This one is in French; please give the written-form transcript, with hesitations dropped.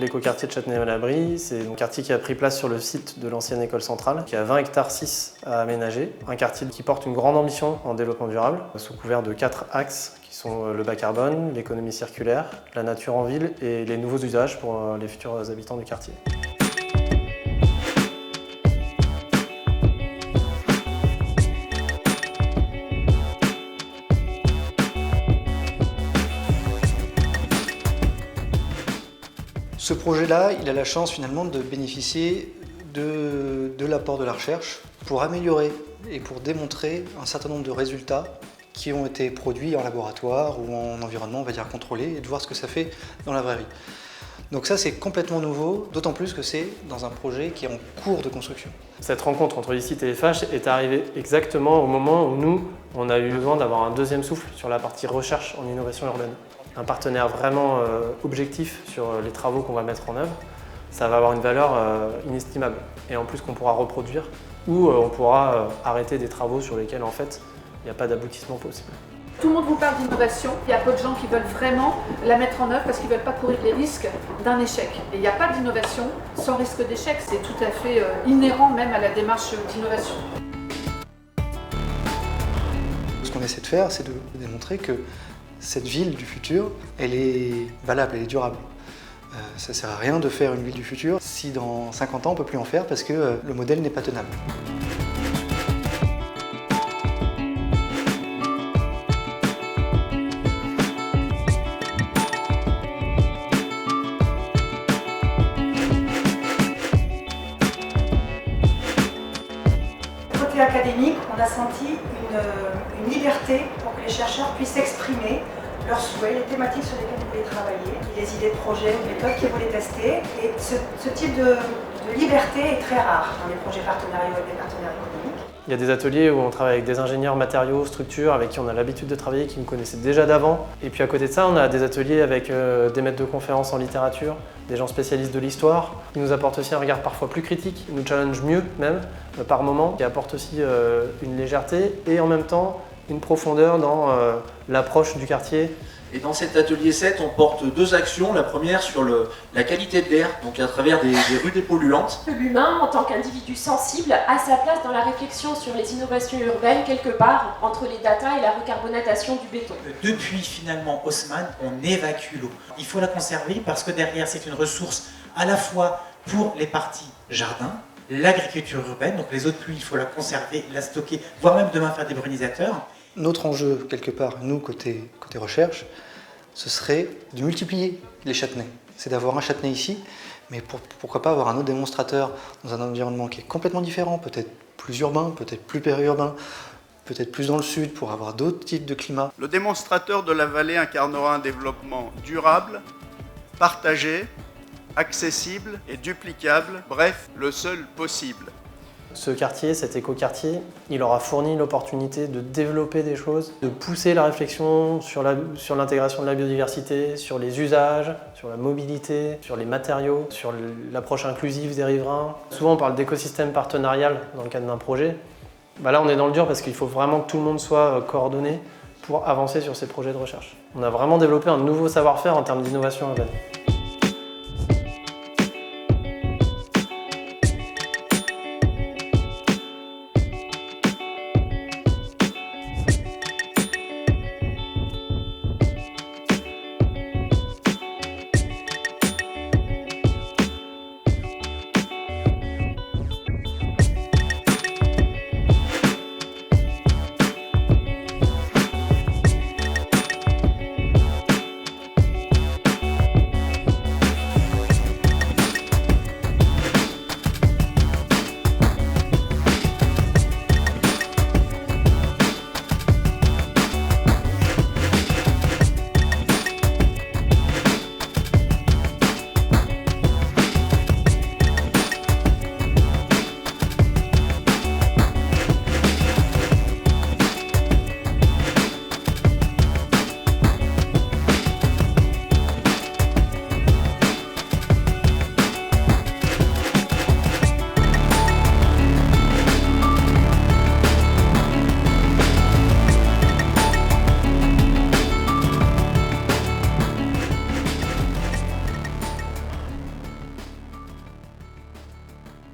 l'écoquartier de Châtenay-Malabry. C'est un quartier qui a pris place sur le site de l'ancienne école centrale, qui a 20 hectares 6 à aménager. Un quartier qui porte une grande ambition en développement durable, sous couvert de 4 axes qui sont le bas carbone, l'économie circulaire, la nature en ville et les nouveaux usages pour les futurs habitants du quartier. Ce projet-là, il a la chance finalement de bénéficier de l'apport de la recherche pour améliorer et pour démontrer un certain nombre de résultats qui ont été produits en laboratoire ou en environnement, on va dire, contrôlé, et de voir ce que ça fait dans la vraie vie. Donc ça, c'est complètement nouveau, d'autant plus que c'est dans un projet qui est en cours de construction. Cette rencontre entre l'ICIT et FH est arrivée exactement au moment où nous, on a eu besoin d'avoir un deuxième souffle sur la partie recherche en innovation urbaine. Un partenaire vraiment objectif sur les travaux qu'on va mettre en œuvre, ça va avoir une valeur inestimable. Et en plus qu'on pourra reproduire ou on pourra arrêter des travaux sur lesquels en fait il n'y a pas d'aboutissement possible. Tout le monde vous parle d'innovation, il y a peu de gens qui veulent vraiment la mettre en œuvre parce qu'ils ne veulent pas courir les risques d'un échec. Et il n'y a pas d'innovation sans risque d'échec, c'est tout à fait inhérent même à la démarche d'innovation. Ce qu'on essaie de faire, c'est de démontrer que cette ville du futur, elle est valable, elle est durable. Ça ne sert à rien de faire une ville du futur si dans 50 ans on ne peut plus en faire parce que le modèle n'est pas tenable. Côté académique, on a senti une liberté pour que les chercheurs puissent exprimer leurs souhaits, les thématiques sur lesquelles ils voulaient travailler, les idées de projets, les méthodes qu'ils voulaient tester. Et ce type de liberté est très rare dans les projets partenariaux et des partenaires économiques. Il y a des ateliers où on travaille avec des ingénieurs matériaux, structures, avec qui on a l'habitude de travailler, qui nous connaissaient déjà d'avant. Et puis à côté de ça, on a des ateliers avec des maîtres de conférences en littérature, des gens spécialistes de l'histoire, qui nous apportent aussi un regard parfois plus critique, nous challenge mieux même, par moment, qui apporte aussi une légèreté et en même temps une profondeur dans l'approche du quartier. Et dans cet atelier 7, on porte deux actions. La première sur la qualité de l'air, donc à travers des rues dépolluantes. L'humain, en tant qu'individu sensible, a sa place dans la réflexion sur les innovations urbaines, quelque part entre les data et la recarbonatation du béton. Depuis finalement Haussmann, on évacue l'eau. Il faut la conserver parce que derrière, c'est une ressource à la fois pour les parties jardin, l'agriculture urbaine, donc les eaux de pluie, il faut la conserver, la stocker, voire même demain faire des brunisateurs. Notre enjeu, quelque part, nous, côté recherche, ce serait de multiplier les châtenaies. C'est d'avoir un châtenay ici, mais pourquoi pas avoir un autre démonstrateur dans un environnement qui est complètement différent, peut-être plus urbain, peut-être plus périurbain, peut-être plus dans le sud pour avoir d'autres types de climats. Le démonstrateur de la vallée incarnera un développement durable, partagé, accessible et duplicable, bref, le seul possible. Ce quartier, cet écoquartier, il aura fourni l'opportunité de développer des choses, de pousser la réflexion sur l'intégration de la biodiversité, sur les usages, sur la mobilité, sur les matériaux, sur l'approche inclusive des riverains. Souvent on parle d'écosystème partenarial dans le cadre d'un projet. Là on est dans le dur parce qu'il faut vraiment que tout le monde soit coordonné pour avancer sur ces projets de recherche. On a vraiment développé un nouveau savoir-faire en termes d'innovation urbaine.